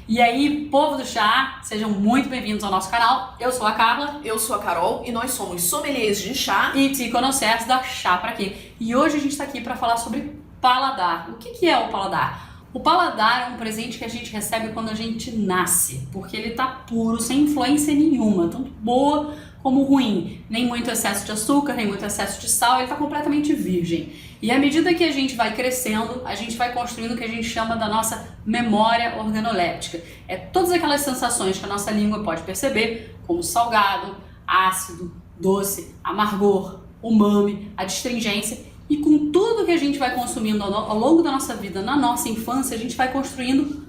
E aí, povo do chá, sejam muito bem-vindos ao nosso canal. Eu sou a Carla. Eu sou a Carol e nós somos sommeliers de chá e te conhecemos da Chá Pra Quê. E hoje a gente está aqui para falar sobre paladar. O que é o paladar? O paladar é um presente que a gente recebe quando a gente nasce, porque ele tá puro, sem influência nenhuma, tanto boa como ruim. Nem muito excesso de açúcar, nem muito excesso de sal, ele tá completamente virgem. E à medida que a gente vai crescendo, a gente vai construindo o que a gente chama da nossa memória organoléptica. É todas aquelas sensações que a nossa língua pode perceber, como salgado, ácido, doce, amargor, umami, a astringência. E com tudo que a gente vai consumindo ao longo da nossa vida, na nossa infância, a gente vai construindo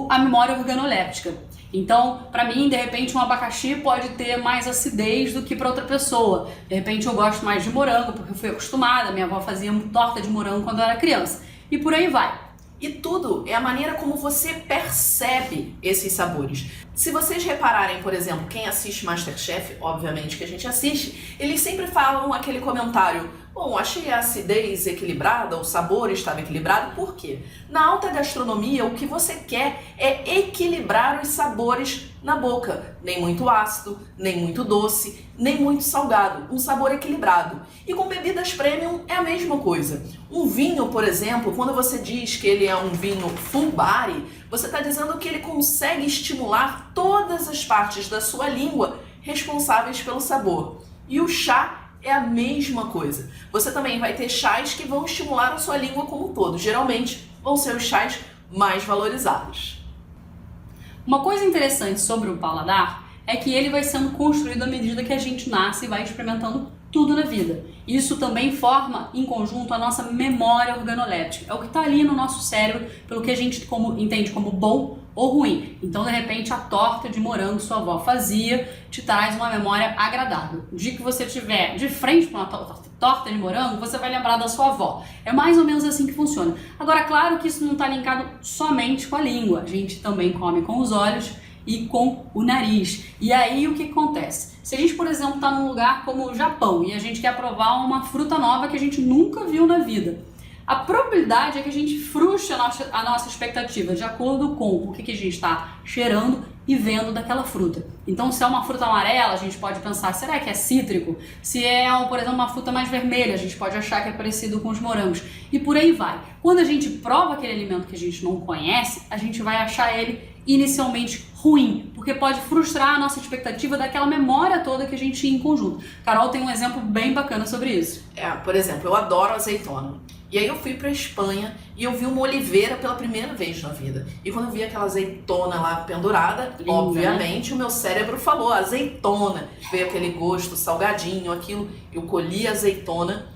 a memória organoléptica. Então, para mim, de repente, um abacaxi pode ter mais acidez do que para outra pessoa. De repente, eu gosto mais de morango, porque eu fui acostumada. Minha avó fazia torta de morango quando eu era criança. E por aí vai. E tudo é a maneira como você percebe esses sabores. Se vocês repararem, por exemplo, quem assiste MasterChef, obviamente que a gente assiste, eles sempre falam aquele comentário: bom, achei a acidez equilibrada, o sabor estava equilibrado. Por quê? Na alta gastronomia, o que você quer é equilibrar os sabores na boca. Nem muito ácido, nem muito doce, nem muito salgado. Um sabor equilibrado. E com bebidas premium é a mesma coisa. Um vinho, por exemplo, quando você diz que ele é um vinho full body, você está dizendo que ele consegue estimular todas as partes da sua língua responsáveis pelo sabor. E o chá é a mesma coisa. Você também vai ter chás que vão estimular a sua língua como um todo. Geralmente vão ser os chás mais valorizados. Uma coisa interessante sobre o paladar é que ele vai sendo construído à medida que a gente nasce e vai experimentando tudo na vida. Isso também forma, em conjunto, a nossa memória organoléptica. É o que está ali no nosso cérebro, pelo que a gente entende como bom ou ruim. Então, de repente, a torta de morango que sua avó fazia te traz uma memória agradável. O dia que você estiver de frente para uma torta de morango, você vai lembrar da sua avó. É mais ou menos assim que funciona. Agora, claro que isso não está linkado somente com a língua. A gente também come com os olhos e com o nariz. E aí, o que acontece? Se a gente, por exemplo, está num lugar como o Japão e a gente quer provar uma fruta nova que a gente nunca viu na vida, a probabilidade é que a gente frustre a nossa expectativa de acordo com o que a gente está cheirando e vendo daquela fruta. Então, se é uma fruta amarela, a gente pode pensar, será que é cítrico? Se é, por exemplo, uma fruta mais vermelha, a gente pode achar que é parecido com os morangos. E por aí vai. Quando a gente prova aquele alimento que a gente não conhece, a gente vai achar ele inicialmente ruim, porque pode frustrar a nossa expectativa daquela memória toda que a gente tinha em conjunto. Carol tem um exemplo bem bacana sobre isso. Por exemplo, eu adoro azeitona. E aí eu fui pra Espanha e eu vi uma oliveira pela primeira vez na vida. E quando eu vi aquela azeitona lá pendurada, linda, obviamente, né? O meu cérebro falou azeitona. Veio aquele gosto salgadinho, aquilo. Eu colhi a azeitona.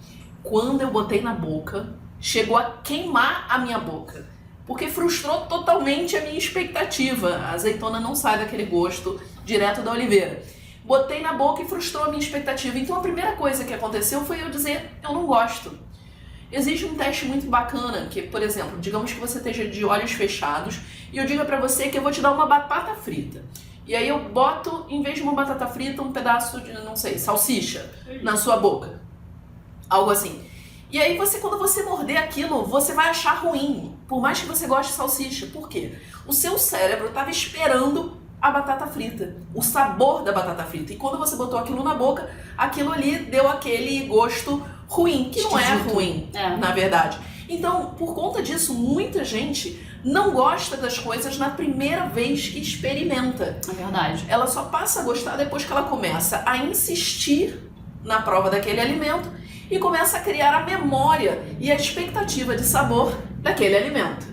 Quando eu botei na boca, chegou a queimar a minha boca. Porque frustrou totalmente a minha expectativa. A azeitona não sai daquele gosto direto da oliveira. Botei na boca e frustrou a minha expectativa. Então a primeira coisa que aconteceu foi eu dizer, eu não gosto. Existe um teste muito bacana, que, por exemplo, digamos que você esteja de olhos fechados e eu diga pra você que eu vou te dar uma batata frita. E aí eu boto, em vez de uma batata frita, um pedaço de, não sei, salsicha na sua boca. Algo assim. E aí quando você morder aquilo, você vai achar ruim, por mais que você goste de salsicha. Por quê? O seu cérebro estava esperando a batata frita, o sabor da batata frita. E quando você botou aquilo na boca, aquilo ali deu aquele gosto ruim, que não é ruim, na verdade. Então, por conta disso, muita gente não gosta das coisas na primeira vez que experimenta. É verdade. Ela só passa a gostar depois que ela começa a insistir na prova daquele alimento e começa a criar a memória e a expectativa de sabor daquele alimento.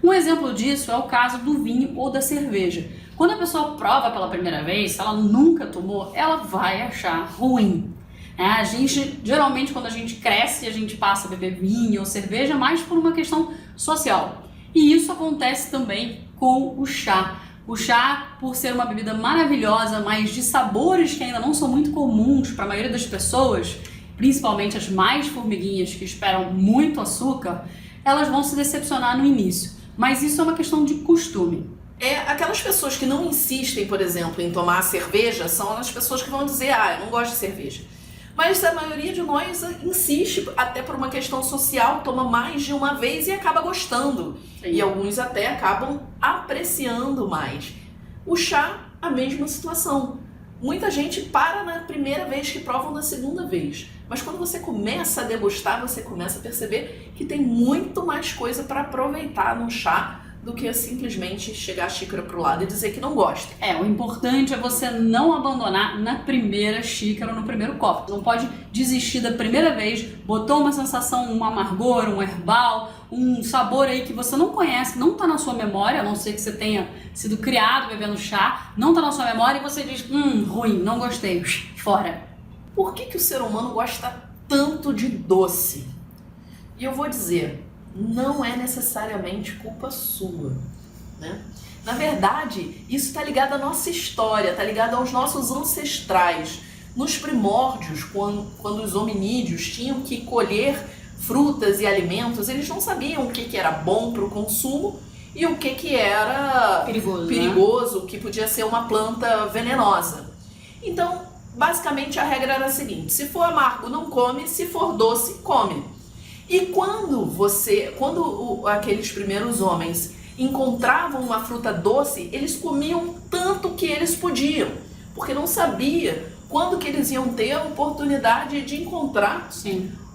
Um exemplo disso é o caso do vinho ou da cerveja. Quando a pessoa prova pela primeira vez, se ela nunca tomou, ela vai achar ruim. A gente, geralmente, quando a gente cresce, a gente passa a beber vinho ou cerveja mais por uma questão social. E isso acontece também com o chá. O chá, por ser uma bebida maravilhosa, mas de sabores que ainda não são muito comuns para a maioria das pessoas, principalmente as mais formiguinhas que esperam muito açúcar, elas vão se decepcionar no início. Mas isso é uma questão de costume. Aquelas pessoas que não insistem, por exemplo, em tomar cerveja, são as pessoas que vão dizer, eu não gosto de cerveja. Mas a maioria de nós insiste, até por uma questão social, toma mais de uma vez e acaba gostando. Sim. E alguns até acabam apreciando mais. O chá, a mesma situação. Muita gente para na primeira vez que provam na segunda vez. Mas quando você começa a degustar, você começa a perceber que tem muito mais coisa para aproveitar no chá do que simplesmente chegar a xícara pro lado e dizer que não gosta. O importante é você não abandonar na primeira xícara ou no primeiro copo. Não pode desistir da primeira vez, botou uma sensação, um amargor, um herbal, um sabor aí que você não conhece, não tá na sua memória, a não ser que você tenha sido criado bebendo chá, não tá na sua memória e você diz, ruim, não gostei, fora. Por que o ser humano gosta tanto de doce? E eu vou dizer, não é necessariamente culpa sua, né? Na verdade, isso está ligado à nossa história, está ligado aos nossos ancestrais. Nos primórdios, quando os hominídeos tinham que colher frutas e alimentos, eles não sabiam o que era bom para o consumo e o que era perigoso, o que podia ser uma planta venenosa. Então, basicamente a regra era a seguinte, se for amargo não come, se for doce come. E quando aqueles primeiros homens encontravam uma fruta doce, eles comiam tanto que eles podiam, porque não sabia quando que eles iam ter a oportunidade de encontrar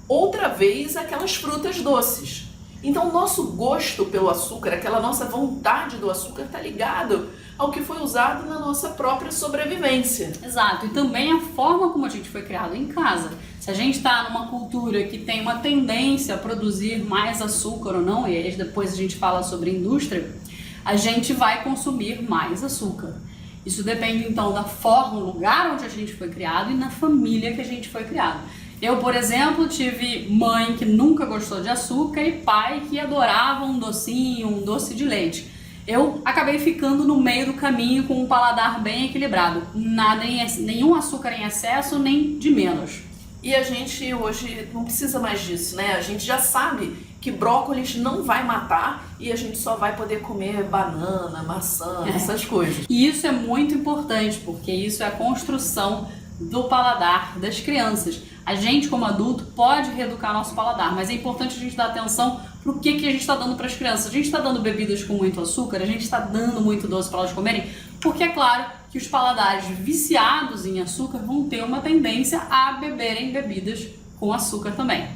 outra vez aquelas frutas doces. Então o nosso gosto pelo açúcar, aquela nossa vontade do açúcar está ligado ao que foi usado na nossa própria sobrevivência. Exato, e também a forma como a gente foi criado em casa. Se a gente está numa cultura que tem uma tendência a produzir mais açúcar ou não, e aí depois a gente fala sobre indústria, a gente vai consumir mais açúcar. Isso depende então da forma, o lugar onde a gente foi criado e na família que a gente foi criado. Eu, por exemplo, tive mãe que nunca gostou de açúcar e pai que adorava um docinho, um doce de leite. Eu acabei ficando no meio do caminho com um paladar bem equilibrado. Nenhum açúcar em excesso, nem de menos. E a gente hoje não precisa mais disso, né? A gente já sabe que brócolis não vai matar e a gente só vai poder comer banana, maçã, essas coisas. E isso é muito importante, porque isso é a construção do paladar das crianças. A gente, como adulto, pode reeducar nosso paladar, mas é importante a gente dar atenção para o que a gente está dando para as crianças. A gente está dando bebidas com muito açúcar, a gente está dando muito doce para elas comerem, porque é claro que os paladares viciados em açúcar vão ter uma tendência a beberem bebidas com açúcar também.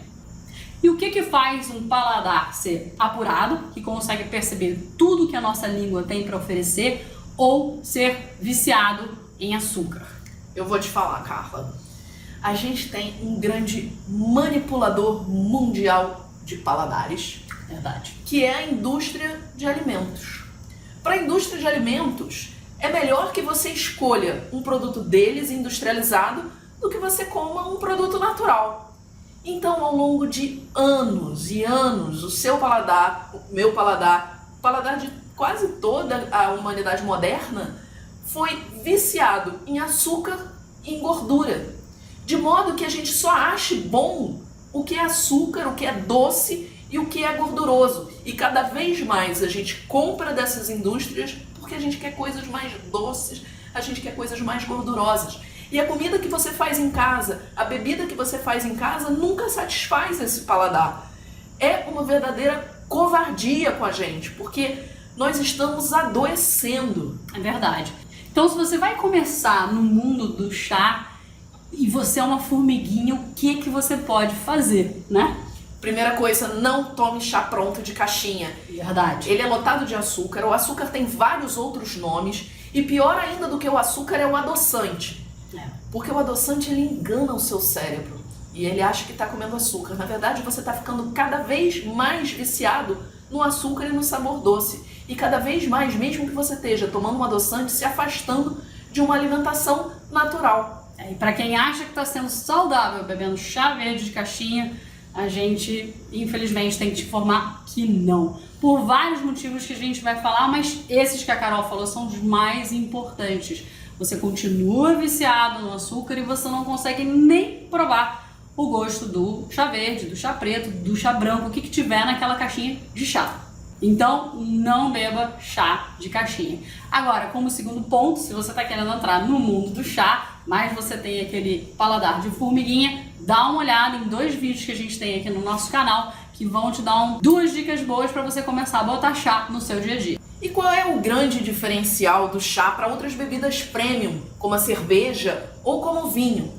E o que faz um paladar ser apurado, que consegue perceber tudo que a nossa língua tem para oferecer, ou ser viciado em açúcar? Eu vou te falar, Carla. A gente tem um grande manipulador mundial de paladares. Verdade. Que é a indústria de alimentos. Para a indústria de alimentos, é melhor que você escolha um produto deles industrializado do que você coma um produto natural. Então, ao longo de anos e anos, o seu paladar, o meu paladar, o paladar de quase toda a humanidade moderna, foi viciado em açúcar e em gordura. De modo que a gente só ache bom o que é açúcar, o que é doce e o que é gorduroso. E cada vez mais a gente compra dessas indústrias porque a gente quer coisas mais doces, a gente quer coisas mais gordurosas. E a comida que você faz em casa, a bebida que você faz em casa nunca satisfaz esse paladar. É uma verdadeira covardia com a gente, porque nós estamos adoecendo. É verdade. Então, se você vai começar no mundo do chá e você é uma formiguinha, o que você pode fazer, né? Primeira coisa, não tome chá pronto de caixinha. Verdade. Ele é lotado de açúcar, o açúcar tem vários outros nomes e pior ainda do que o açúcar é o adoçante. Porque o adoçante ele engana o seu cérebro e ele acha que está comendo açúcar. Na verdade, você está ficando cada vez mais viciado no açúcar e no sabor doce. E cada vez mais, mesmo que você esteja tomando um adoçante, se afastando de uma alimentação natural. E para quem acha que está sendo saudável bebendo chá verde de caixinha, a gente, infelizmente, tem que te informar que não. Por vários motivos que a gente vai falar, mas esses que a Carol falou são os mais importantes. Você continua viciado no açúcar e você não consegue nem provar o gosto do chá verde, do chá preto, do chá branco, o que tiver naquela caixinha de chá. Então, não beba chá de caixinha. Agora, como segundo ponto, se você está querendo entrar no mundo do chá, mas você tem aquele paladar de formiguinha, dá uma olhada em 2 vídeos que a gente tem aqui no nosso canal, que vão te dar 2 dicas boas para você começar a botar chá no seu dia a dia. E qual é o grande diferencial do chá para outras bebidas premium, como a cerveja ou como o vinho?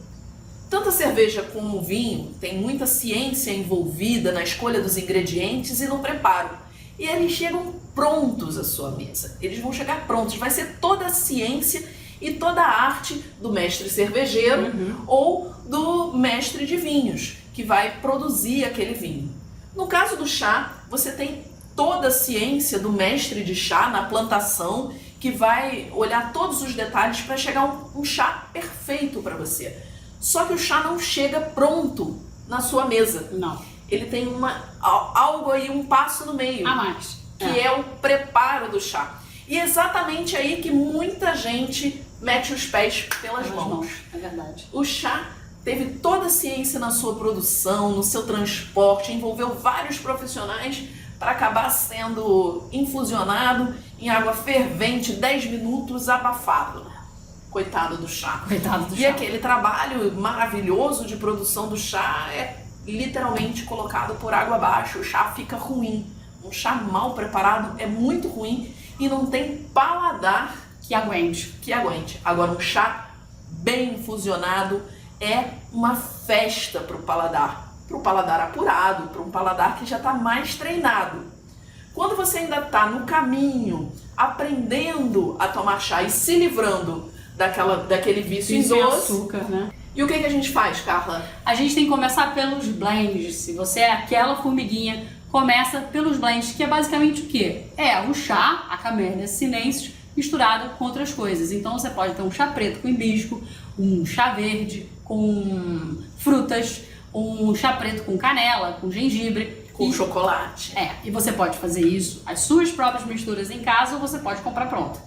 Tanto a cerveja como o vinho tem muita ciência envolvida na escolha dos ingredientes e no preparo. E eles chegam prontos à sua mesa. Eles vão chegar prontos. Vai ser toda a ciência e toda a arte do mestre cervejeiro ou do mestre de vinhos, que vai produzir aquele vinho. No caso do chá, você tem toda a ciência do mestre de chá na plantação, que vai olhar todos os detalhes para chegar um chá perfeito para você. Só que o chá não chega pronto na sua mesa. Não. Ele tem algo aí, um passo no meio. A mais. Que é o preparo do chá. E é exatamente aí que muita gente mete os pés pelas mãos. É verdade. O chá teve toda a ciência na sua produção, no seu transporte, envolveu vários profissionais para acabar sendo infusionado em água fervente, 10 minutos, abafado. Coitado do chá. Coitado do chá. E aquele trabalho maravilhoso de produção do chá é literalmente colocado por água abaixo. O chá fica ruim. Um chá mal preparado é muito ruim e não tem paladar que aguente. Agora, um chá bem infusionado é uma festa para o paladar apurado, para um paladar que já está mais treinado. Quando você ainda está no caminho, aprendendo a tomar chá e se livrando daquele vício em doce. Açúcar, né? E o que a gente faz, Carla? A gente tem que começar pelos blends. Se você é aquela formiguinha, começa pelos blends, que é basicamente o quê? É o chá, a Camellia sinensis, misturado com outras coisas. Então você pode ter um chá preto com hibisco, um chá verde com frutas, um chá preto com canela, com gengibre. Com chocolate. E você pode fazer isso, as suas próprias misturas em casa, ou você pode comprar pronto.